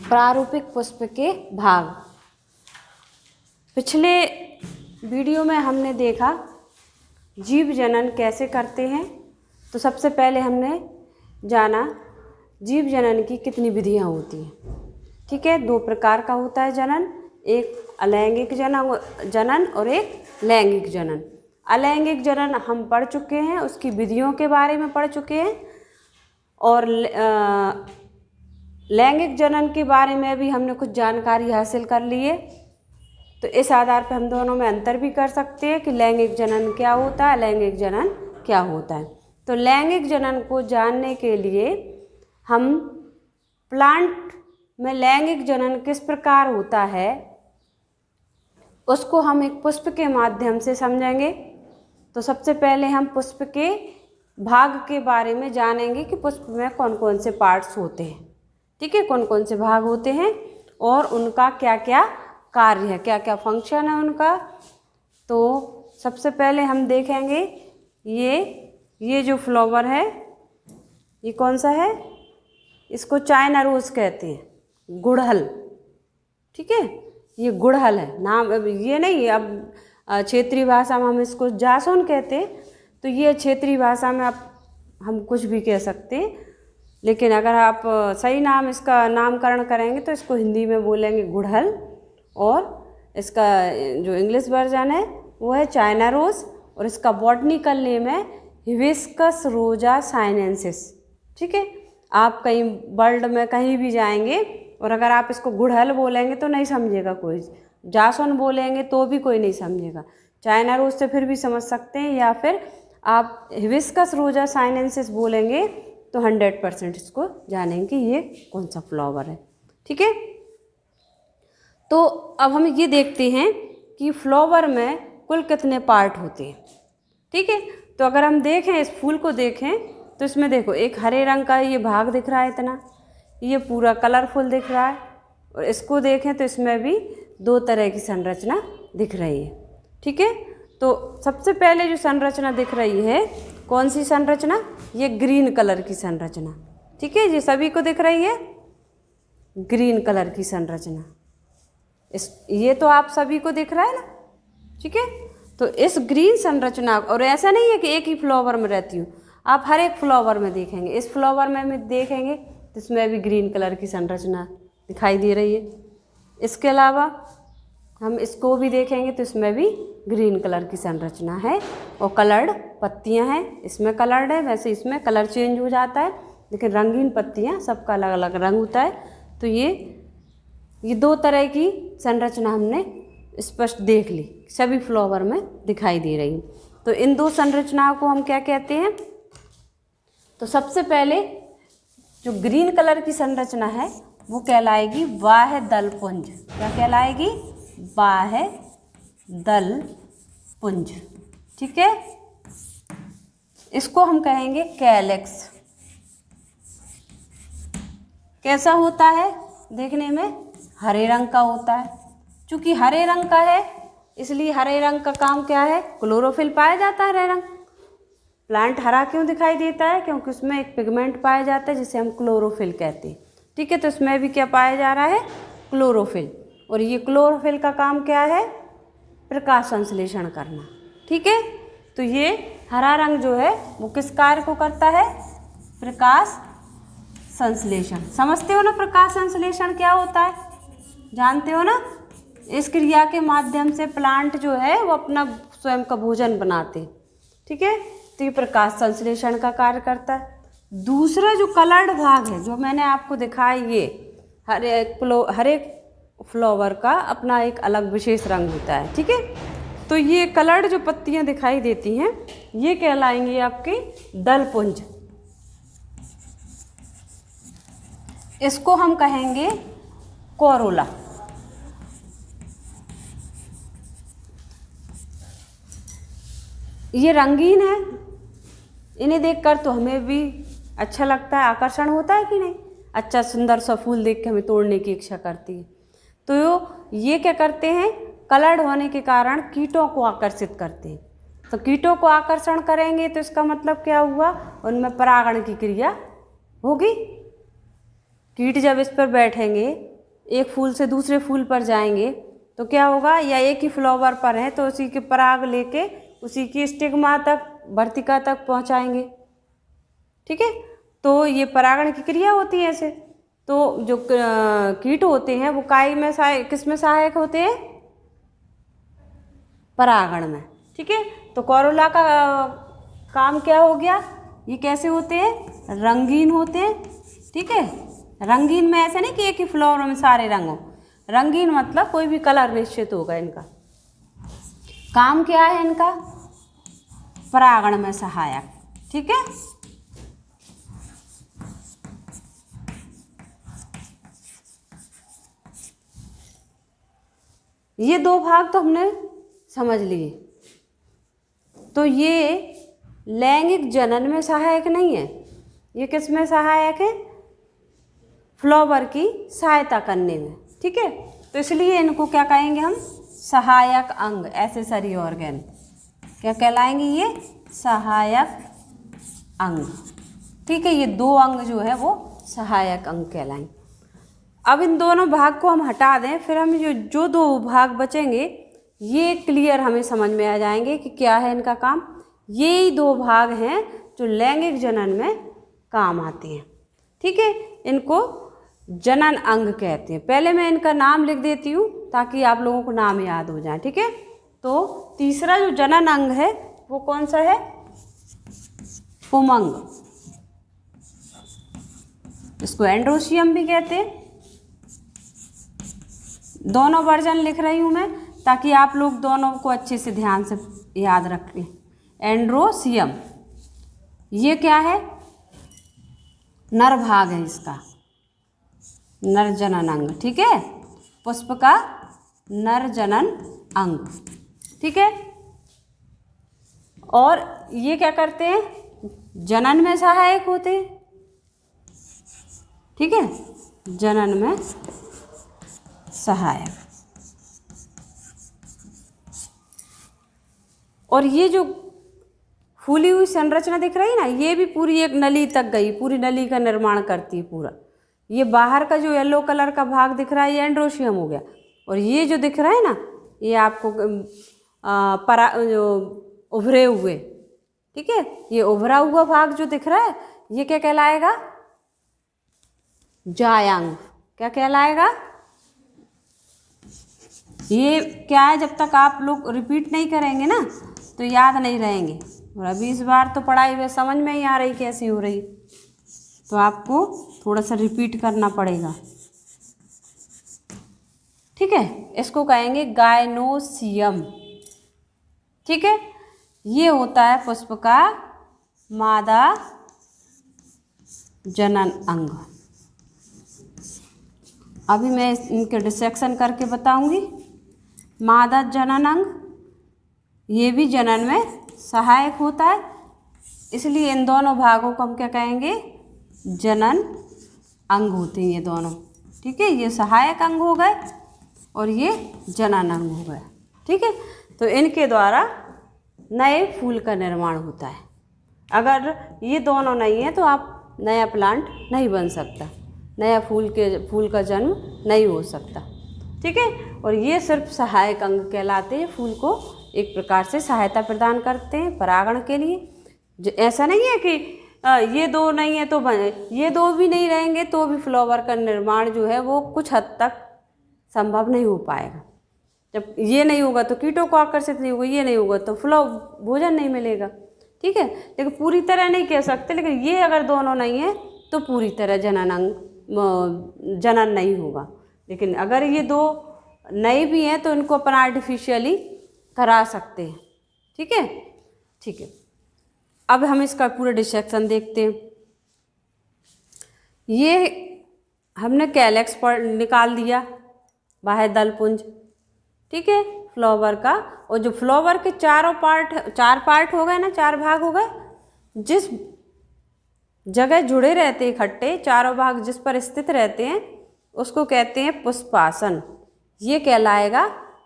प्रारूपिक पुष्प के भाग। पिछले वीडियो में हमने देखा जीव जनन कैसे करते हैं। तो सबसे पहले हमने जाना जीव जनन की कितनी विधियां होती हैं। ठीक है, दो प्रकार का होता है जनन, एक अलैंगिक जनन और एक लैंगिक जनन। अलैंगिक जनन हम पढ़ चुके हैं, उसकी विधियों के बारे में पढ़ चुके हैं, और लैंगिक जनन के बारे में भी हमने कुछ जानकारी हासिल कर ली है। तो इस आधार पर हम दोनों में अंतर भी कर सकते हैं कि लैंगिक जनन क्या होता है, अलैंगिक जनन क्या होता है। तो लैंगिक जनन को जानने के लिए हम प्लांट में लैंगिक जनन किस प्रकार होता है उसको हम एक पुष्प के माध्यम से समझेंगे। तो सबसे पहले हम पुष्प के भाग के बारे में जानेंगे कि पुष्प में कौन कौन से पार्ट्स होते हैं। ठीक है, कौन कौन से भाग होते हैं और उनका क्या क्या कार्य है, क्या क्या फंक्शन है उनका। तो सबसे पहले हम देखेंगे ये जो फ्लावर है ये कौन सा है, इसको चाइना रोज कहते हैं, गुड़हल। ठीक है, ये गुड़हल है नाम, अब ये नहीं, अब क्षेत्रीय भाषा में हम इसको जासुन कहते हैं। तो ये क्षेत्रीय भाषा में आप हम कुछ भी कह सकते हैं, लेकिन अगर आप सही नाम इसका नामकरण करेंगे तो इसको हिंदी में बोलेंगे गुड़हल, और इसका जो इंग्लिश वर्जन है वो है चाइना रोज, और इसका बॉटनिकल नेम है हिबिस्कस रोजा साइनेंसिस। ठीक है, आप कहीं वर्ल्ड में कहीं भी जाएंगे और अगर आप इसको गुड़हल बोलेंगे तो नहीं समझेगा कोई, जासुन बोलेंगे तो भी कोई नहीं समझेगा, चाइना रोज से फिर भी समझ सकते हैं, या फिर आप हिबिस्कस रोजा साइनेंसिस बोलेंगे तो 100% इसको जानेंगे कि ये कौन सा फ्लावर है। ठीक है, तो अब हम ये देखते हैं कि फ्लावर में कुल कितने पार्ट होते हैं। ठीक है, तो अगर हम देखें इस फूल को देखें तो इसमें देखो एक हरे रंग का ये भाग दिख रहा है, इतना ये पूरा कलरफुल दिख रहा है, और इसको देखें तो इसमें भी दो तरह की संरचना दिख रही है। ठीक है, तो सबसे पहले जो संरचना दिख रही है कौन सी संरचना, ये ग्रीन कलर की संरचना। ठीक है, ये सभी को दिख रही है ग्रीन कलर की संरचना, ये तो आप सभी को दिख रहा है ना। ठीक है, तो इस ग्रीन संरचना, और ऐसा नहीं है कि एक ही फ्लावर में रहती हूँ, आप हर एक फ्लावर में देखेंगे, इस फ्लावर में देखेंगे तो इसमें भी ग्रीन कलर की संरचना दिखाई दे रही है। इसके अलावा हम इसको भी देखेंगे तो इसमें भी ग्रीन कलर की संरचना है, और कलर्ड पत्तियां हैं, इसमें कलर्ड है, वैसे इसमें कलर चेंज हो जाता है, लेकिन रंगीन पत्तियां सबका अलग अलग रंग होता है। तो ये दो तरह की संरचना हमने स्पष्ट देख ली, सभी फ्लावर में दिखाई दे रही। तो इन दो संरचनाओं को हम क्या कहते हैं, तो सबसे पहले जो ग्रीन कलर की संरचना है वो कहलाएगी बाह्य दल पुंज। क्या कहलाएगी, बाह्य दल पुंज। ठीक है, इसको हम कहेंगे कैलेक्स। कैसा होता है, देखने में हरे रंग का होता है। चूंकि हरे रंग का है इसलिए हरे रंग का काम क्या है, क्लोरोफिल पाया जाता है हरे रंग। प्लांट हरा क्यों दिखाई देता है, क्योंकि उसमें एक पिगमेंट पाया जाता है जिसे हम क्लोरोफिल कहते हैं। ठीक है, तो इसमें भी क्या पाया जा रहा है, क्लोरोफिल, और ये क्लोरोफिल का काम क्या है, प्रकाश संश्लेषण करना। ठीक है, तो ये हरा रंग जो है वो किस कार्य को करता है, प्रकाश संश्लेषण। समझते हो ना प्रकाश संश्लेषण क्या होता है, जानते हो ना। इस क्रिया के माध्यम से प्लांट जो है वो अपना स्वयं का भोजन बनाते हैं। ठीक है, तो ये प्रकाश संश्लेषण का कार्य करता है। दूसरा जो कलर्ड भाग है जो मैंने आपको दिखाया, ये हर एक फ्लावर का अपना एक अलग विशेष रंग होता है। ठीक है, तो ये कलर्ड जो पत्तियां दिखाई देती हैं ये कहलाएंगी आपके दलपुंज। इसको हम कहेंगे कोरोला। ये रंगीन है, इन्हें देखकर तो हमें भी अच्छा लगता है, आकर्षण होता है कि नहीं, अच्छा सुंदर सा फूल देख के हमें तोड़ने की इच्छा करती है। तो ये क्या करते हैं, कलर्ड होने के कारण कीटों को आकर्षित करते हैं। तो कीटों को आकर्षण करेंगे तो इसका मतलब क्या हुआ, उनमें परागण की क्रिया होगी। कीट जब इस पर बैठेंगे एक फूल से दूसरे फूल पर जाएंगे तो क्या होगा, या एक ही फ्लावर पर है तो उसी के पराग लेके उसी की स्टिग्मा तक, वर्तिका तक पहुंचाएंगे। ठीक है, तो ये परागण की क्रिया होती है ऐसे। तो जो कीट होते हैं वो काय में किस में सहायक होते हैं, परागण में। ठीक है, तो कोरोला का काम क्या हो गया, ये कैसे होते हैं, रंगीन होते हैं। ठीक है, रंगीन में ऐसे नहीं कि एक ही फ्लावर में सारे रंग हो, रंगीन मतलब कोई भी कलर निश्चित होगा। इनका काम क्या है, इनका परागण में सहायक। ठीक है, ये दो भाग तो हमने समझ लिए। तो ये लैंगिक जनन में सहायक नहीं है, ये किस में सहायक है, फ्लावर की सहायता करने में। ठीक है, तो इसलिए इनको क्या कहेंगे हम, सहायक अंग, एक्सेसरी ऑर्गन। क्या कहलाएंगे ये, सहायक अंग। ठीक है, ये दो अंग जो है वो सहायक अंग कहलाएंगे। अब इन दोनों भाग को हम हटा दें, फिर हम जो दो भाग बचेंगे ये क्लियर हमें समझ में आ जाएंगे कि क्या है इनका काम। ये ही दो भाग हैं जो लैंगिक जनन में काम आते हैं। ठीक है, इनको जनन अंग कहते हैं। पहले मैं इनका नाम लिख देती हूँ ताकि आप लोगों को नाम याद हो जाए। ठीक है, तो तीसरा जो जनन अंग है वो कौन सा है, पुमंग, इसको एंड्रोशियम भी कहते हैं। दोनों वर्जन लिख रही हूँ मैं ताकि आप लोग दोनों को अच्छे से ध्यान से याद रख लें। एंड्रोशियम ये क्या है, नर भाग है इसका, नर जनन अंग। ठीक है, पुष्प का नर जनन अंग। ठीक है, और ये क्या करते हैं, जनन में सहायक होते हैं। ठीक है, जनन में सहायक। और ये जो फूली हुई संरचना दिख रही है ना, ये भी पूरी एक नली तक गई, पूरी नली का निर्माण करती है पूरा। ये बाहर का जो येलो कलर का भाग दिख रहा है ये एंड्रोशियम हो गया, और ये जो दिख रहा है ना ये आपको जो उभरे हुए, ठीक है, ये उभरा हुआ भाग जो दिख रहा है ये क्या कहलाएगा, जायांग। क्या कहलाएगा, ये क्या है, जब तक आप लोग रिपीट नहीं करेंगे ना तो याद नहीं रहेंगे। और अभी इस बार तो पढ़ाई में समझ में ही आ रही कैसी हो रही, तो आपको थोड़ा सा रिपीट करना पड़ेगा। ठीक है, इसको कहेंगे गायनोसियम। ठीक है, ये होता है पुष्प का मादा जनन अंग। अभी मैं इनके डिसेक्शन करके बताऊंगी। मादा जनन अंग ये भी जनन में सहायक होता है, इसलिए इन दोनों भागों को हम क्या कहेंगे, जनन अंग होते हैं ये दोनों। ठीक है, ये सहायक अंग हो गए और ये जनन अंग हो गए। ठीक है, तो इनके द्वारा नए फूल का निर्माण होता है। अगर ये दोनों नहीं है तो आप नया प्लांट नहीं बन सकता, नया फूल का जन्म नहीं हो सकता। ठीक है, और ये सिर्फ सहायक अंग कहलाते हैं, फूल को एक प्रकार से सहायता प्रदान करते हैं परागण के लिए। ऐसा नहीं है कि ये दो नहीं है तो ये दो भी नहीं रहेंगे तो भी फ्लावर का निर्माण जो है वो कुछ हद तक संभव नहीं हो पाएगा। जब ये नहीं होगा तो कीटों को आकर्षित नहीं होगा, ये नहीं होगा तो भोजन नहीं मिलेगा। ठीक है, लेकिन पूरी तरह नहीं कह सकते, लेकिन ये अगर दोनों नहीं है तो पूरी तरह जनन नहीं होगा। लेकिन अगर ये दो नए भी हैं तो इनको अपन आर्टिफिशियली करा सकते हैं। ठीक है, ठीक है, अब हम इसका पूरा डिसेक्शन देखते हैं। ये हमने कैलेक्स पर निकाल दिया, बाह्य दलपुंज। ठीक है, फ्लावर का, और जो फ्लावर के चार पार्ट हो गए ना, चार भाग हो गए, जिस जगह जुड़े रहते हैं इकट्ठे, चारों भाग जिस पर स्थित रहते हैं उसको कहते हैं पुष्पासन। ये कहलाएगा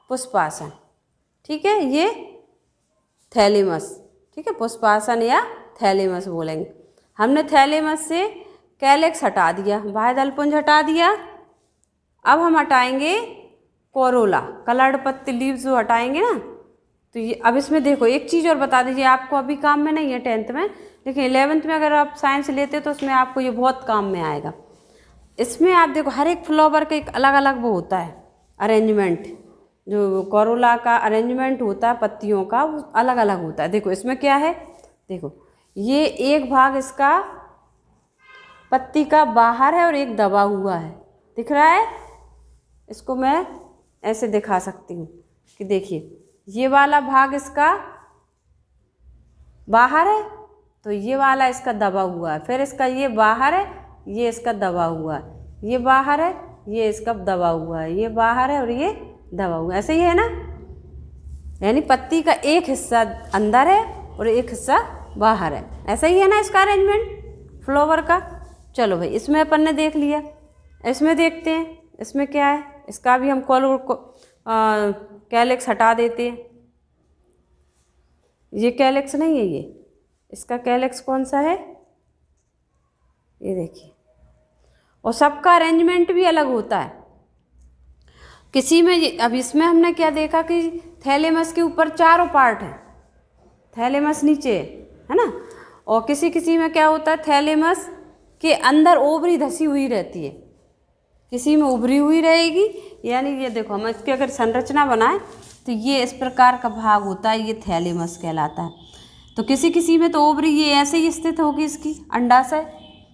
पुष्पासन। ठीक है, ये थैलेमस। ठीक है, पुष्पासन या थैलेमस बोलेंगे। हमने थैलेमस से कैलेक्स हटा दिया, बाह्य दलपुंज हटा दिया, अब हम हटाएंगे कोरोला, कलर्ड पत्ती लीव्स जो हटाएंगे ना, तो ये अब इसमें देखो एक चीज़ और बता दीजिए, आपको अभी काम में नहीं है 10th में, लेकिन 11th में अगर आप साइंस लेते तो उसमें आपको ये बहुत काम में आएगा। इसमें आप देखो हर एक फ्लावर का एक अलग अलग वो होता है अरेंजमेंट, जो कोरोला का अरेंजमेंट होता है पत्तियों का वो अलग अलग होता है। देखो इसमें क्या है, देखो ये एक भाग इसका पत्ती का बाहर है और एक दबा हुआ है, दिख रहा है। इसको मैं ऐसे दिखा सकती हूँ कि देखिए ये वाला भाग इसका बाहर है, तो ये वाला इसका दबा हुआ है, फिर इसका ये बाहर है, ये इसका दबा हुआ है, ये बाहर है, ये इसका दबा हुआ है, ये बाहर है और ये दबा हुआ है, ऐसे ही है ना। यानी पत्ती का एक हिस्सा अंदर है और एक हिस्सा बाहर है, ऐसा ही है ना इसका अरेंजमेंट फ्लावर का। चलो भाई इसमें अपन ने देख लिया, इसमें देखते हैं इसमें क्या है। इसका भी हम कैलिक्स हटा देते हैं, ये कैलिक्स नहीं है, ये इसका कैलिक्स कौन सा है, ये देखिए। और सबका अरेंजमेंट भी अलग होता है, किसी में अब इसमें हमने क्या देखा कि थैलेमस के ऊपर चारों पार्ट है, थैलेमस नीचे है ना, और किसी किसी में क्या होता है थैलेमस के अंदर ओवरी धसी हुई रहती है, किसी में उभरी हुई रहेगी। यानी ये देखो हम इसकी अगर संरचना बनाएं तो ये इस प्रकार का भाग होता है, ये थैलेमस कहलाता है। तो किसी किसी में तो ओवरी ये ऐसे ही स्थित होगी इसकी अंडाशय,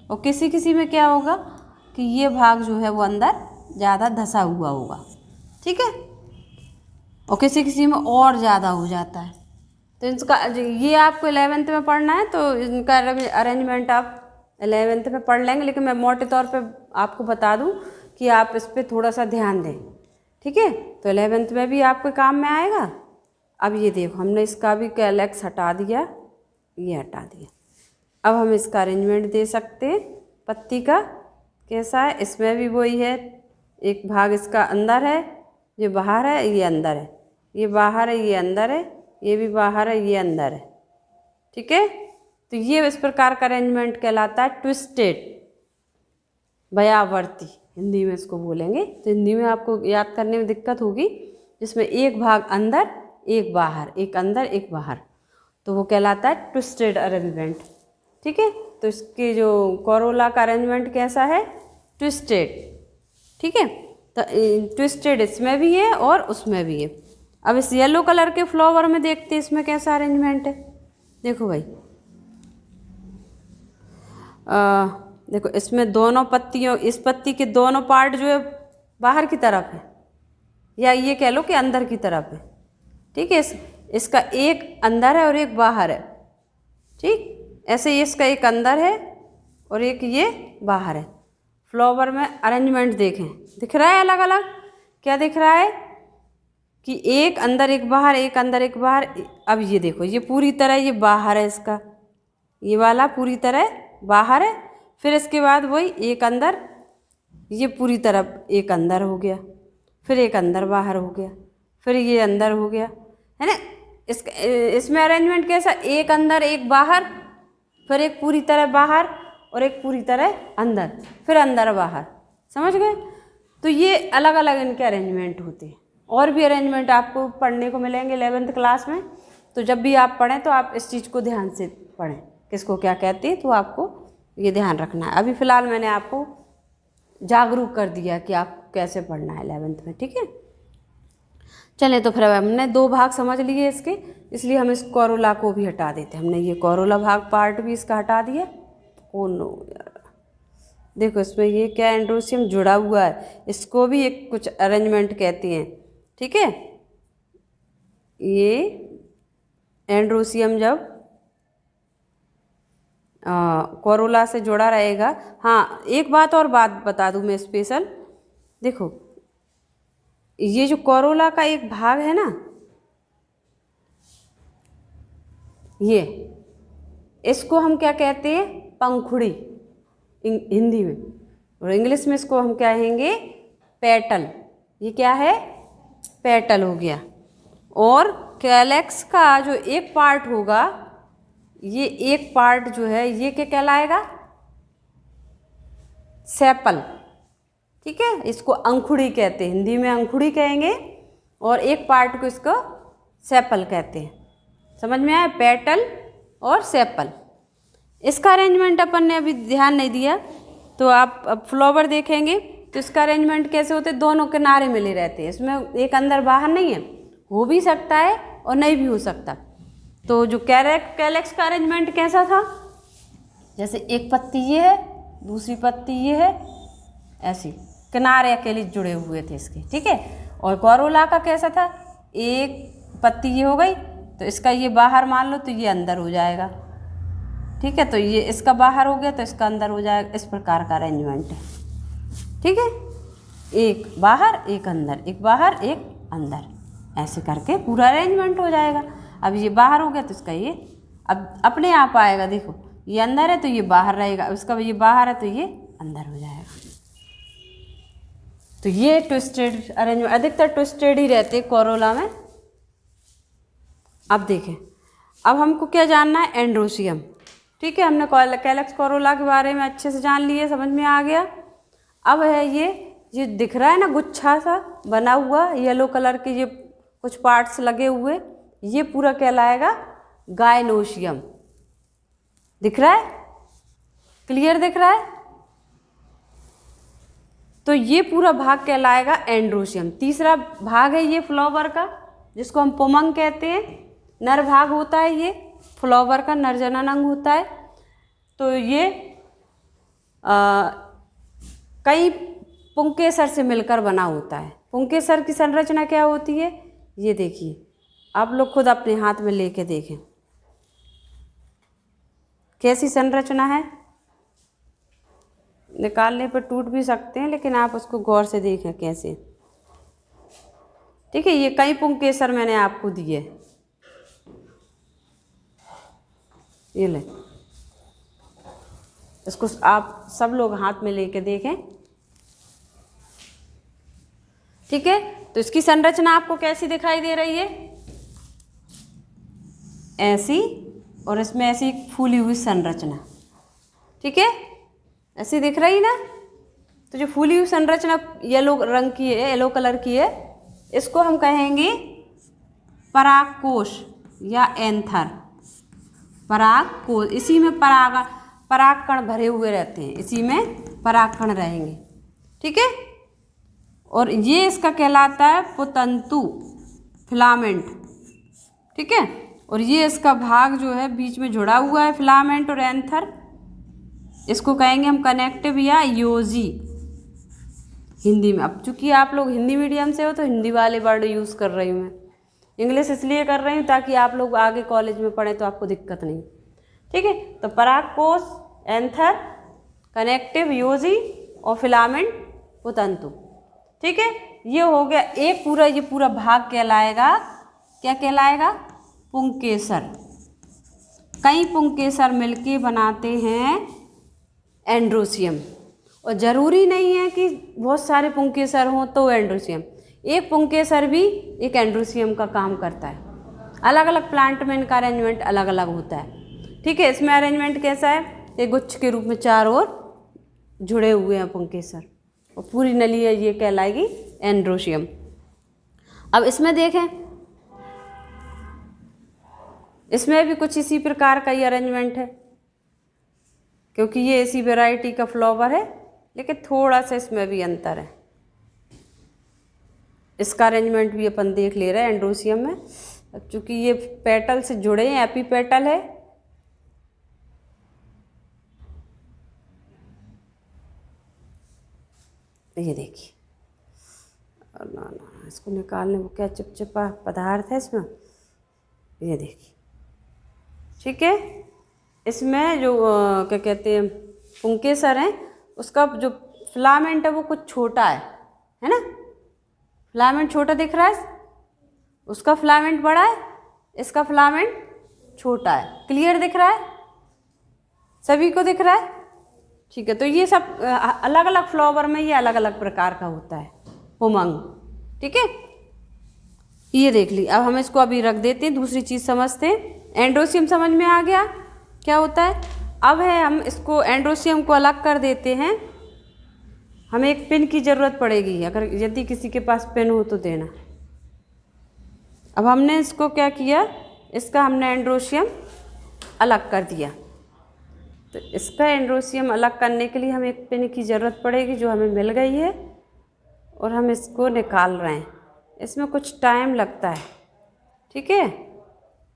और किसी किसी में क्या होगा कि ये भाग जो है वो अंदर ज़्यादा धसा हुआ होगा, ठीक है, और किसी किसी में और ज़्यादा हो जाता है। तो इसका ये आपको 11th में पढ़ना है, तो इनका अरेंजमेंट आप 11th में पढ़ लेंगे, लेकिन मैं मोटे तौर पे आपको बता दूं कि आप इस पर थोड़ा सा ध्यान दें, ठीक है। तो 11th में भी आपके काम में आएगा। अब ये देखो हमने इसका भी कैलेक्स हटा दिया, ये हटा दिया। अब हम इसका अरेंजमेंट दे सकते हैं पत्ती का, कैसा है, इसमें भी वही है, एक भाग इसका अंदर है, ये बाहर है, ये अंदर है, ये बाहर है, ये अंदर है, ये भी बाहर है, ये अंदर है, ठीक है। तो ये इस प्रकार का अरेंजमेंट कहलाता है ट्विस्टेड, व्यावर्ती हिंदी में इसको बोलेंगे। तो हिंदी में आपको याद करने में दिक्कत होगी, जिसमें एक भाग अंदर एक बाहर, एक अंदर एक बाहर, तो वो कहलाता है ट्विस्टेड अरेंजमेंट, ठीक है। तो इसके जो कोरोला का अरेंजमेंट कैसा है, ट्विस्टेड, ठीक है। तो ट्विस्टेड इसमें भी है और उसमें भी है। अब इस येलो कलर के फ्लावर में देखते हैं इसमें कैसा अरेंजमेंट है। देखो भाई देखो इसमें दोनों पत्तियों, इस पत्ती के दोनों पार्ट जो है बाहर की तरफ है, या ये कह लो कि अंदर की तरफ है, ठीक है। इसका एक अंदर है और एक बाहर है, ठीक। ऐसे ही इसका एक अंदर है और एक ये बाहर है। फ्लावर में अरेंजमेंट देखें, दिख रहा है अलग अलग, क्या दिख रहा है कि एक अंदर एक बाहर, एक अंदर एक बाहर। अब ये देखो ये पूरी तरह ये बाहर है, इसका ये वाला पूरी तरह बाहर है, फिर इसके बाद वही एक अंदर, ये पूरी तरह एक अंदर हो गया, फिर एक अंदर बाहर हो गया, फिर ये अंदर हो गया, है ना। इसमें अरेंजमेंट कैसा, एक अंदर एक बाहर, फिर एक पूरी तरह बाहर और एक पूरी तरह अंदर, फिर अंदर बाहर, समझ गए। तो ये अलग अलग इनके अरेंजमेंट होते हैं। और भी अरेंजमेंट आपको पढ़ने को मिलेंगे 11th क्लास में, तो जब भी आप पढ़ें तो आप इस चीज़ को ध्यान से पढ़ें, किसको क्या कहते हैं, तो आपको ये ध्यान रखना है। अभी फ़िलहाल मैंने आपको जागरूक कर दिया कि आप कैसे पढ़ना है 11th में, ठीक है। चलें तो फिर हमने 2 भाग समझ लिए इसके, इसलिए हम इस कोरोला को भी हटा देते हैं। हमने ये कोरोला भाग पार्ट भी इसका हटा दिया। ओ नो यार, देखो इसमें ये क्या एंड्रोसियम जुड़ा हुआ है, इसको भी एक कुछ अरेंजमेंट कहते हैं, ठीक है। ये एंड्रोसियम जब कोरोला से जुड़ा रहेगा। हाँ, एक बात और बता दूं मैं स्पेशल, देखो ये जो कोरोला का एक भाग है ना, ये इसको हम क्या कहते हैं, पंखुड़ी हिंदी में, और इंग्लिश में इसको हम क्या कहेंगे, पेटल। ये क्या है, पेटल हो गया। और कैलेक्स का जो एक पार्ट होगा, ये एक पार्ट जो है ये क्या कहलाएगा, सेपल, ठीक है, इसको अंकुड़ी कहते हैं, हिंदी में अंकुड़ी कहेंगे, और एक पार्ट को इसको सेपल कहते हैं। समझ में आया, पेटल और सेपल। इसका अरेंजमेंट अपन ने अभी ध्यान नहीं दिया, तो आप अब फ्लावर देखेंगे तो इसका अरेंजमेंट कैसे होते हैं, दोनों किनारे मिले रहते हैं, इसमें एक अंदर बाहर नहीं है, हो भी सकता है और नहीं भी हो सकता। तो जो कैलेक्स का अरेंजमेंट कैसा था, जैसे एक पत्ती ये है, दूसरी पत्ती ये है, ऐसी किनारे अकेले जुड़े हुए थे इसके, ठीक है। और कोरोला का कैसा था, एक पत्ती ये हो गई तो इसका ये बाहर मान लो तो ये अंदर हो जाएगा, ठीक है, तो ये इसका बाहर हो गया तो इसका अंदर हो जाएगा, इस प्रकार का अरेंजमेंट है, ठीक है। एक बाहर एक अंदर, एक बाहर एक अंदर, ऐसे करके पूरा अरेंजमेंट हो जाएगा। अब ये बाहर हो गया तो इसका ये अब अपने आप आएगा, देखो ये अंदर है तो ये बाहर रहेगा, इसका ये बाहर है तो ये अंदर हो जाएगा। तो ये ट्विस्टेड अरेंजमेंट, अधिकतर ट्विस्टेड ही रहते हैं कोरोला में। अब देखें, अब हमको क्या जानना है, एंड्रोसियम, ठीक है। हमने कैलेक्स कोरोला के बारे में अच्छे से जान लिए, समझ में आ गया। अब है ये दिख रहा है ना गुच्छा सा बना हुआ, येलो कलर के ये कुछ पार्ट्स लगे हुए, ये पूरा कहलाएगा गायनोसियम। दिख रहा है, क्लियर दिख रहा है, तो ये पूरा भाग कहलाएगा एंड्रोसियम। तीसरा भाग है ये फ्लावर का, जिसको हम पुमंग कहते हैं, नर भाग होता है ये फ्लावर का, नर जननांग होता है। तो ये कई पुंकेसर से मिलकर बना होता है। पुंकेसर की संरचना क्या होती है, ये देखिए, आप लोग खुद अपने हाथ में लेके देखें कैसी संरचना है। निकालने पर टूट भी सकते हैं, लेकिन आप उसको गौर से देखें कैसे, ठीक है। ये कई पुंकेसर मैंने आपको दिए, ये ले, इसको आप सब लोग हाथ में लेके देखें, ठीक है। तो इसकी संरचना आपको कैसी दिखाई दे रही है, ऐसी, और इसमें ऐसी फूली हुई संरचना, ठीक है, ऐसी दिख रही ना। तो जो फूली हुई संरचना येलो रंग की है, येलो कलर की है, इसको हम कहेंगे परागकोश या एंथर। परागकोश, इसी में परागकण भरे हुए रहते हैं, इसी में परागकण रहेंगे, ठीक है। और ये इसका कहलाता है पुतंतु फिलामेंट, ठीक है। और ये इसका भाग जो है बीच में जुड़ा हुआ है, फिलामेंट और एंथर, इसको कहेंगे हम कनेक्टिव या योजी हिंदी में। अब चूंकि आप लोग हिंदी मीडियम से हो तो हिंदी वाले वर्ड यूज़ कर रही हूँ मैं, इंग्लिश इसलिए कर रही हूँ ताकि आप लोग आगे कॉलेज में पढ़ें तो आपको दिक्कत नहीं, ठीक है। तो परागकोश, एंथर, कनेक्टिव योजी और फिलामेंट पुतंतु, ठीक है। ये हो गया एक पूरा, ये पूरा भाग कहलाएगा, क्या कहलाएगा, पुंकेसर। कई पुंकेसर मिलके बनाते हैं एंड्रोसियम, और ज़रूरी नहीं है कि बहुत सारे पुंकेसर हों तो एंड्रोसियम, एक पुंकेसर भी एक एंड्रोसियम का काम करता है। अलग अलग प्लांट में इनका अरेंजमेंट अलग अलग होता है, ठीक है। इसमें अरेंजमेंट कैसा है, एक गुच्छ के रूप में चारों ओर जुड़े हुए हैं पुंकेसर, और पूरी नली है ये कहलाएगी एंड्रोसियम। अब इसमें देखें, इसमें भी कुछ इसी प्रकार का ये अरेंजमेंट है, क्योंकि ये इसी वैरायटी का फ्लावर है, लेकिन थोड़ा सा इसमें भी अंतर है। इसका अरेंजमेंट भी अपन देख ले रहे हैं एंड्रोसियम में। अब चूँकि ये पेटल से जुड़े हैं, एपी पेटल है, ये देखिए, ना इसको निकालने को क्या चिपचिपा पदार्थ है इसमें, ये देखिए, ठीक है। इसमें जो क्या कहते हैं पुंकेसर हैं, उसका जो फिलामेंट है वो कुछ छोटा है ना, फिलामेंट छोटा दिख रहा है, उसका फिलामेंट बड़ा है, इसका फिलामेंट छोटा है। क्लियर दिख रहा है, सभी को दिख रहा है, ठीक है। तो ये सब अलग अलग फ्लावर में ये अलग अलग प्रकार का होता है पुमंग, ठीक है। ये देख ली। अब हम इसको अभी रख देते हैं, दूसरी चीज़ समझते हैं। एंड्रोसियम समझ में आ गया क्या होता है। अब है हम इसको एंड्रोसियम को अलग कर देते हैं हमें एक पेन की ज़रूरत पड़ेगी, अगर यदि किसी के पास पेन हो तो देना। अब हमने इसको क्या किया, इसका हमने एंड्रोशियम अलग कर दिया। तो इसका एंड्रोशियम अलग करने के लिए हमें एक पेन की ज़रूरत पड़ेगी, जो हमें मिल गई है, और हम इसको निकाल रहे हैं। इसमें कुछ टाइम लगता है, ठीक है।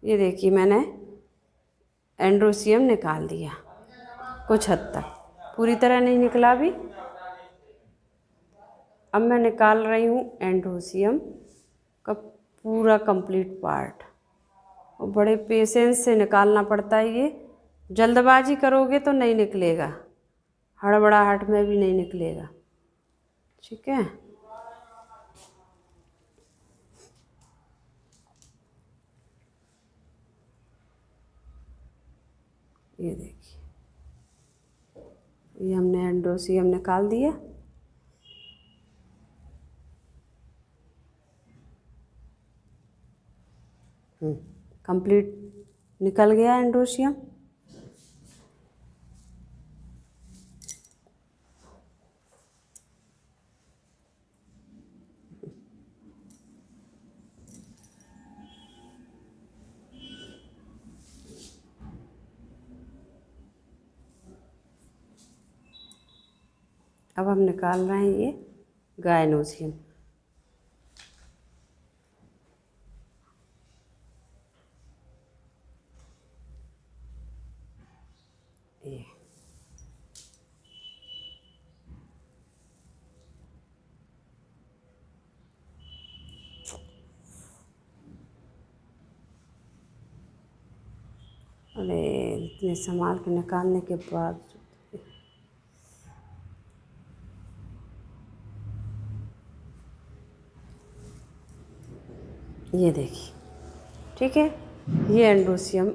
ये देखिए मैंने एंड्रोशियम निकाल दिया कुछ हद तक, पूरी तरह नहीं निकला अभी। अब मैं निकाल रही हूँ एंड्रोशियम का पूरा कंप्लीट पार्ट, और बड़े पेशेंस से निकालना पड़ता है। ये जल्दबाजी करोगे तो नहीं निकलेगा, हड़बड़ाहट में भी नहीं निकलेगा, ठीक है। ये देखिए, ये हमने एंड्रोशियम निकाल दिया। कंप्लीट निकल गया एंड्रोशियम। अब हम निकाल रहे हैं ये गायनोशियम। अरे इतने संभाल के निकालने के बाद ये देखिए, ठीक है। ये एंड्रोशियम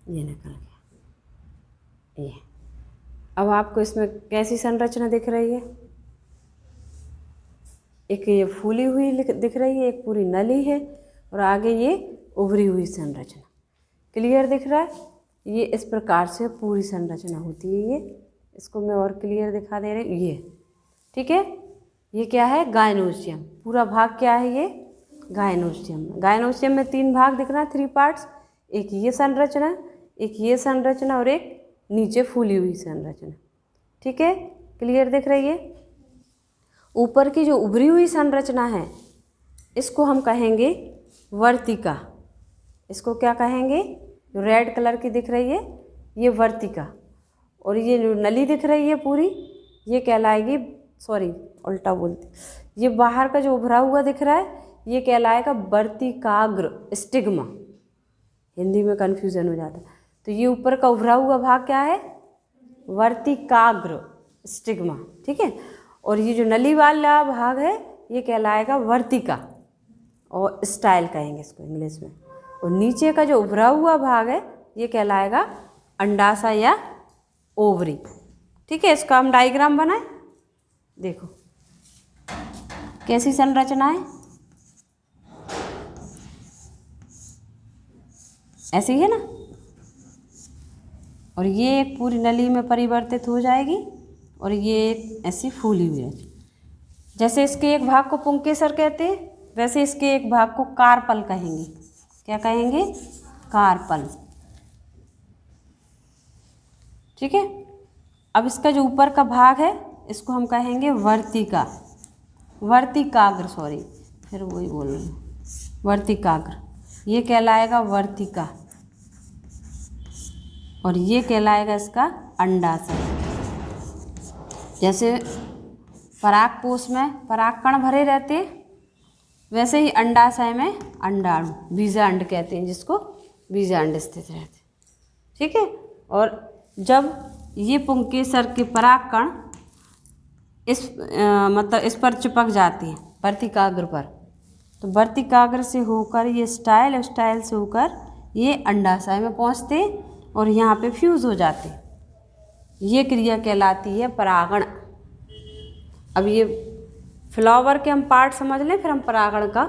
ये निकल गया। ये अब आपको इसमें कैसी संरचना दिख रही है, एक ये फूली हुई दिख रही है, एक पूरी नली है, और आगे ये उभरी हुई संरचना। क्लियर दिख रहा है? ये इस प्रकार से पूरी संरचना होती है। ये इसको मैं और क्लियर दिखा दे रही हूँ, ये ठीक है। ये क्या है, गायनोशियम। पूरा भाग क्या है, ये गायनोशियम। गायनोशियम में 3 भाग दिख रहा है, 3 पार्ट्स। एक ये संरचना, एक ये संरचना, और एक नीचे फूली हुई संरचना, ठीक है। क्लियर दिख रही है? ऊपर की जो उभरी हुई संरचना है, इसको हम कहेंगे वर्तिका। इसको क्या कहेंगे, जो रेड कलर की दिख रही है ये वर्तिका, और ये जो नली दिख रही है पूरी, ये कहलाएगी, सॉरी उल्टा बोलती, ये बाहर का जो उभरा हुआ दिख रहा है ये कहलाएगा वर्तिकाग्र स्टिग्मा। हिंदी में कन्फ्यूजन हो जाता है। तो ये ऊपर का उभरा हुआ भाग क्या है, वर्तिकाग्र स्टिग्मा, ठीक है। और ये जो नली वाला भाग है ये कहलाएगा वर्तिका, और स्टाइल कहेंगे इसको इंग्लिश में। और नीचे का जो उभरा हुआ भाग है ये कहलाएगा अंडाशय या ओवरी, ठीक है। इसका हम डायग्राम बनाएं, देखो कैसी संरचना है, ऐसे ही है ना। और ये एक पूरी नली में परिवर्तित हो जाएगी, और ये एक ऐसी फूली हुई है। जैसे इसके एक भाग को पुंकेसर कहते हैं, वैसे इसके एक भाग को कार्पल कहेंगे। क्या कहेंगे, कार्पल, ठीक है। अब इसका जो ऊपर का भाग है इसको हम कहेंगे वर्तिका, वर्तिकाग्र, सॉरी फिर वही बोल रही हूँ, वर्तिकाग्र। ये कहलाएगा वर्तिका, और ये कहलाएगा इसका अंडाशय। जैसे परागकोश में परागकण भरे रहते हैं, वैसे ही अंडाशय में अंडाणु, बीजांड कहते हैं जिसको, बीजांड स्थित रहते हैं, ठीक है। और जब ये पुंकेसर के परागकण मतलब इस पर चिपक जाती हैं, वर्तिकाग्र पर, तो वर्तिकाग्र से होकर ये स्टाइल, स्टाइल से होकर ये अंडाशय में पहुँचते और यहाँ पे फ्यूज़ हो जाते। ये क्रिया कहलाती है परागण। अब ये फ्लावर के हम पार्ट समझ लें, फिर हम परागण का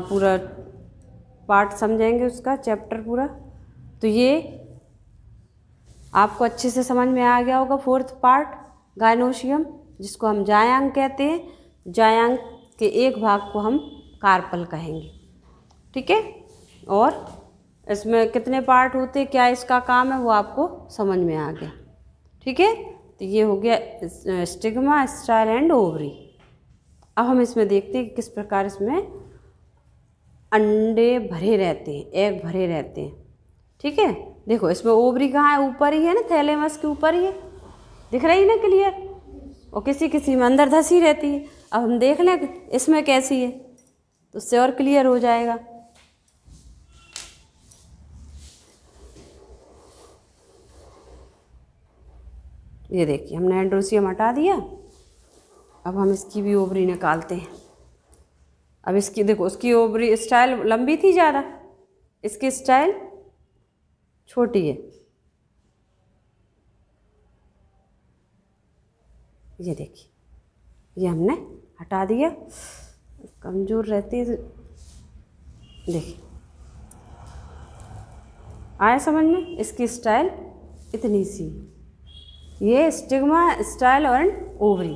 पूरा पार्ट समझेंगे, उसका चैप्टर पूरा। तो ये आपको अच्छे से समझ में आ गया होगा। फोर्थ पार्ट गायनोशियम, जिसको हम जायांग कहते हैं। जायांग के एक भाग को हम कार्पल कहेंगे, ठीक है। और इसमें कितने पार्ट होते हैं, क्या इसका काम है, वो आपको समझ में आ गया, ठीक है। तो ये हो गया स्टिग्मा, स्टाइल एंड ओवरी। अब हम इसमें देखते हैं कि किस प्रकार इसमें अंडे भरे रहते हैं, एग भरे रहते हैं, ठीक है। देखो इसमें ओवरी कहाँ है, ऊपर ही है ना, थैलेमस के ऊपर ही है, दिख रही है ना क्लियर। और किसी किसी में अंदर धसी रहती है। अब हम देख लें इसमें कैसी है, तो उससे और क्लियर हो जाएगा। ये देखिए हमने एंड्रोसियम हटा दिया। अब हम इसकी भी ओवरी निकालते हैं। अब इसकी देखो, उसकी ओवरी स्टाइल लंबी थी ज़्यादा, इसकी स्टाइल छोटी है। ये देखिए, ये हमने हटा दिया, कमज़ोर रहती है। देखिए आया समझ में, इसकी स्टाइल इतनी सी। ये स्टिग्मा, स्टाइल और ओवरी।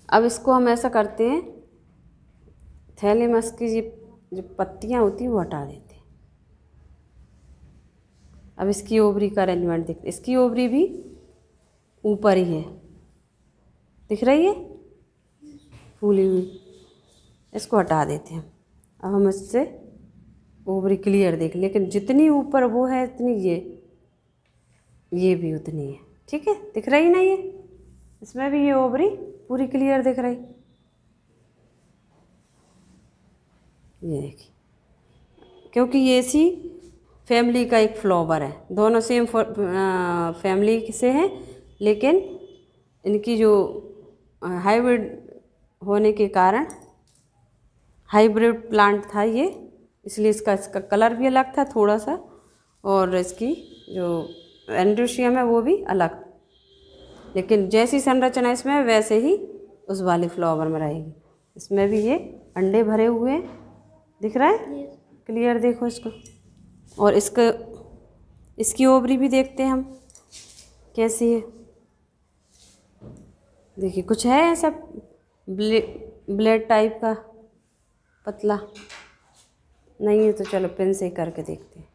अब इसको हम ऐसा करते हैं, थैलेमस की जो पत्तियाँ होती हैं वो हटा देते हैं। अब इसकी ओवरी का अरेंजमेंट देखते, इसकी ओवरी भी ऊपर ही है, दिख रही है फूली हुई। इसको हटा देते हैं। अब हम इससे ओवरी क्लियर देख, लेकिन जितनी ऊपर वो है इतनी ये भी उतनी है, ठीक है, दिख रही ना। ये इसमें भी ये ओवरी पूरी क्लियर दिख रही। ये देखिए, क्योंकि ये इसी फैमिली का एक फ्लावर है, दोनों सेम फैमिली से हैं, लेकिन इनकी जो हाइब्रिड होने के कारण, हाइब्रिड प्लांट था ये, इसलिए इसका कलर भी अलग था थोड़ा सा, और इसकी जो एंड्रोसियम है वो भी अलग। लेकिन जैसी संरचना इसमें वैसे ही उस वाले फ्लावर में रहेगी। इसमें भी ये अंडे भरे हुए हैं, दिख रहा है क्लियर, देखो इसको। और इसकी ओवरी भी देखते हैं हम कैसी है। देखिए कुछ है ऐसा ब्लेड टाइप का, पतला नहीं है, तो चलो पेन से करके देखते हैं।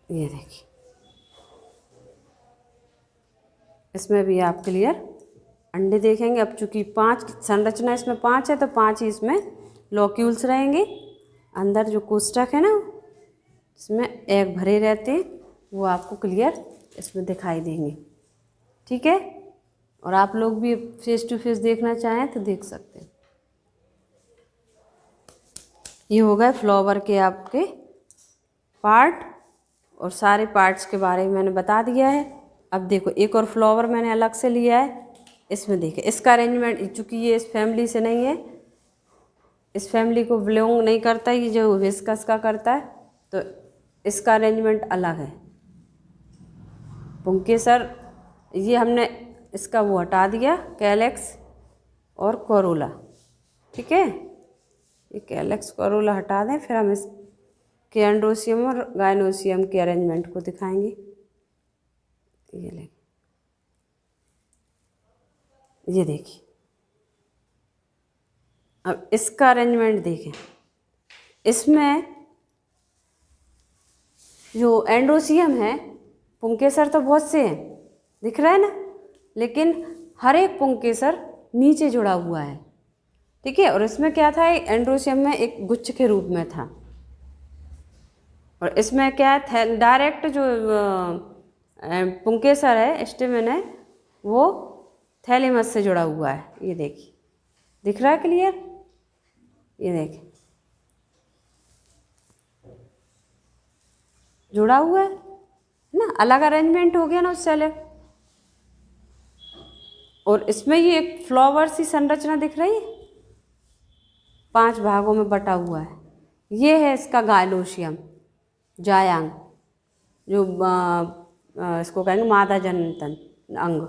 ये देखिए, इसमें भी आप क्लियर अंडे देखेंगे। अब चूंकि 5 संरचना इसमें 5 है, तो 5 ही इसमें लॉक्यूल्स रहेंगे। अंदर जो कोष्ठक है ना, इसमें एग भरे रहते हैं, वो आपको क्लियर इसमें दिखाई देंगे, ठीक है। और आप लोग भी फेस टू फेस देखना चाहें तो देख सकते हैं। ये हो गए फ्लावर के आपके पार्ट, और सारे पार्ट्स के बारे में मैंने बता दिया है। अब देखो एक और फ्लावर मैंने अलग से लिया है। इसमें देखिए इसका अरेंजमेंट, चूँकि ये इस फैमिली से नहीं है, इस फैमिली को बिलोंग नहीं करता, ये जो हिबिस्कस का करता है, तो इसका अरेंजमेंट अलग है। पुंकेसर, ये हमने इसका वो हटा दिया, कैलेक्स और कोरोला, ठीक है। ये कैलेक्स कोरोला हटा दें, फिर हम इसके एंड्रोसियम और गायनोसियम के अरेंजमेंट को दिखाएंगे। ये ले, ये देखिए, अब इसका अरेंजमेंट देखें। इसमें जो एंड्रोसियम है, पुंकेसर तो बहुत से हैं, दिख रहा है ना, लेकिन हर एक पुंकेसर नीचे जुड़ा हुआ है, ठीक है। और इसमें क्या था, एंड्रोसियम में एक गुच्छ के रूप में था, और इसमें क्या है, डायरेक्ट जो पुंकेसर है, स्टेमेन है, वो थैलेमस से जुड़ा हुआ है। ये देखिए, दिख रहा है क्लियर, ये देखिए जुड़ा हुआ है ना, अलग अरेंजमेंट हो गया ना उससे अलग। और इसमें ये एक फ्लावर सी संरचना दिख रही है, 5 भागों में बटा हुआ है। ये है इसका गायनोशियम, जायांग, जो इसको कहेंगे मादा जनन अंग।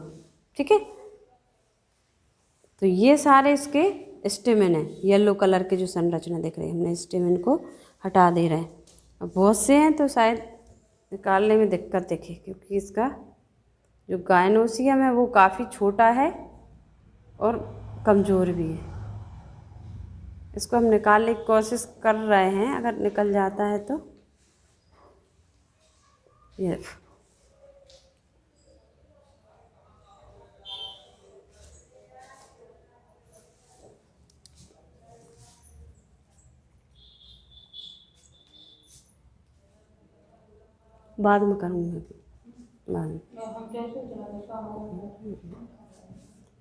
ठीक है, तो ये सारे इसके स्टेमिन है। येलो कलर के जो संरचना दिख रही है, हमने स्टेमिन को हटा दे रहे हैं। अब बहुत से हैं तो शायद निकालने में दिक्कत दिखे, क्योंकि इसका जो गायनोशियम है वो काफ़ी छोटा है और कमज़ोर भी है। इसको हम निकालने की कोशिश कर रहे हैं, अगर निकल जाता है तो। ये बाद में करूँगी, बाद में।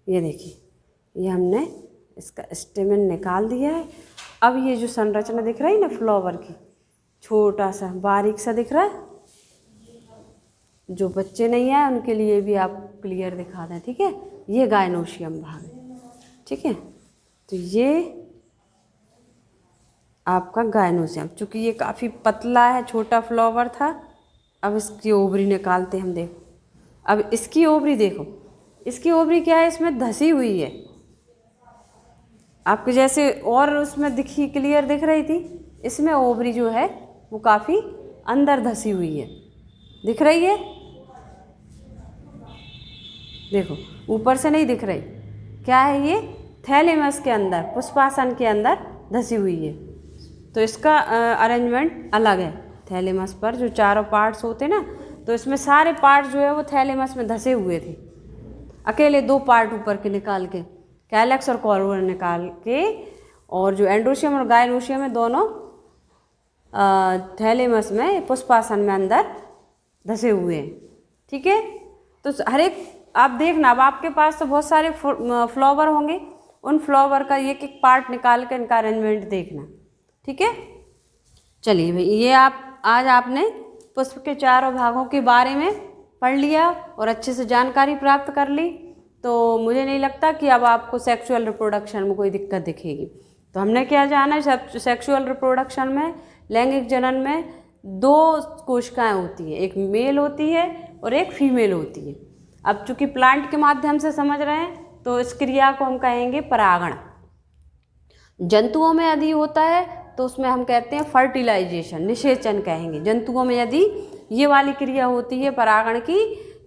ये देखिए, ये हमने इसका स्टेमिन निकाल दिया है। अब ये जो संरचना दिख रही है ना फ्लावर की, छोटा सा बारीक सा दिख रहा है, जो बच्चे नहीं हैं उनके लिए भी आप क्लियर दिखा दें। ठीक है, ये गायनोशियम भाग है। ठीक है, तो ये आपका गायनोशियम, चूँकि ये काफ़ी पतला है, छोटा फ्लावर था। अब इसकी ओवरी निकालते हम, देखो। अब इसकी ओवरी देखो, इसकी ओवरी क्या है, इसमें धसी हुई है। आपको जैसे और उसमें दिखी, क्लियर दिख रही थी, इसमें ओवरी जो है वो काफ़ी अंदर धसी हुई है, दिख रही है। देखो, ऊपर से नहीं दिख रही। क्या है ये, थैलेमस के अंदर, पुष्पासन के अंदर धसी हुई है। तो इसका अरेंजमेंट अलग है। थैलेमस पर जो चारों पार्ट्स होते ना, तो इसमें सारे पार्ट जो है वो थैलेमस में धसे हुए थे। अकेले 2 पार्ट ऊपर के निकाल के, कैलेक्स और कॉर्वर निकाल के, और जो एंड्रोशियम और गायनोशियम है दोनों थैलेमस में, पुष्पासन में अंदर धसे हुए हैं। ठीक है, तो हर एक आप देखना, अब आपके पास तो बहुत सारे फ्लावर होंगे, उन फ्लावर का एक एक पार्ट निकाल कर इनका अरेंजमेंट देखना। ठीक है, चलिए भाई, ये आज आपने पुष्प के चारों भागों के बारे में पढ़ लिया और अच्छे से जानकारी प्राप्त कर ली। तो मुझे नहीं लगता कि अब आपको सेक्सुअल रिप्रोडक्शन में कोई दिक्कत दिखेगी। तो हमने क्या जाना है, सेक्सुअल रिप्रोडक्शन में, लैंगिक जनन में 2 कोशिकाएं होती हैं, एक मेल होती है और एक फीमेल होती है। अब चूँकि प्लांट के माध्यम से समझ रहे हैं, तो इस क्रिया को हम कहेंगे परागण। जंतुओं में यदि होता है तो उसमें हम कहते हैं फर्टिलाइजेशन, निषेचन कहेंगे। जंतुओं में यदि ये वाली क्रिया होती है परागण की,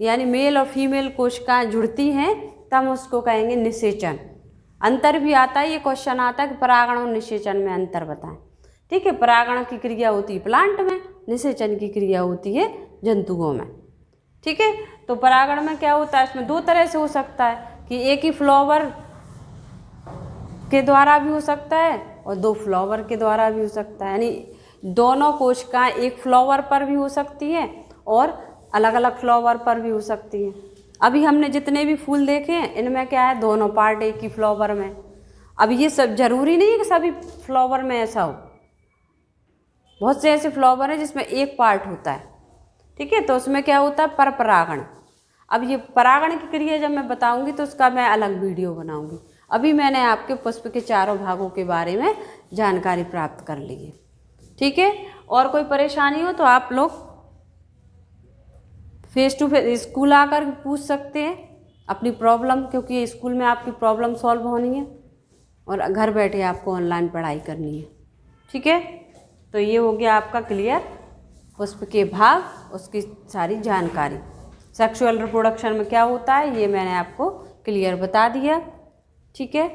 यानी मेल और फीमेल कोशिकाएं जुड़ती हैं, तब उसको कहेंगे निषेचन। अंतर भी आता है, ये क्वेश्चन आता है कि परागण और निषेचन में अंतर बताएं। ठीक है, परागण की क्रिया होती है प्लांट में, निषेचन की क्रिया होती है जंतुओं में। ठीक है, तो परागण में क्या होता है, इसमें 2 तरह से हो सकता है कि एक ही फ्लावर के द्वारा भी हो सकता है और 2 फ्लावर के द्वारा भी हो सकता है, यानी दोनों कोशिकाएं एक फ्लावर पर भी हो सकती हैं और अलग अलग फ्लावर पर भी हो सकती हैं। अभी हमने जितने भी फूल देखे हैं, इनमें क्या है, दोनों पार्ट एक ही फ्लावर में। अब ये सब जरूरी नहीं है कि सभी फ्लावर में ऐसा हो, बहुत से ऐसे फ्लावर हैं जिसमें एक पार्ट होता है। ठीक है, तो उसमें क्या होता है, परपरागण। अब ये परागण की क्रिया जब मैं बताऊंगी तो उसका मैं अलग वीडियो बनाऊंगी। अभी मैंने आपके पुष्प के चारों भागों के बारे में जानकारी प्राप्त कर ली है। ठीक है, और कोई परेशानी हो तो आप लोग फेस टू फेस स्कूल आकर पूछ सकते हैं अपनी प्रॉब्लम, क्योंकि स्कूल में आपकी प्रॉब्लम सॉल्व होनी है और घर बैठे आपको ऑनलाइन पढ़ाई करनी है। ठीक है, तो ये हो गया आपका क्लियर पुष्प के भाग, उसकी सारी जानकारी। सेक्सुअल रिप्रोडक्शन में क्या होता है ये मैंने आपको क्लियर बता दिया। ठीक है।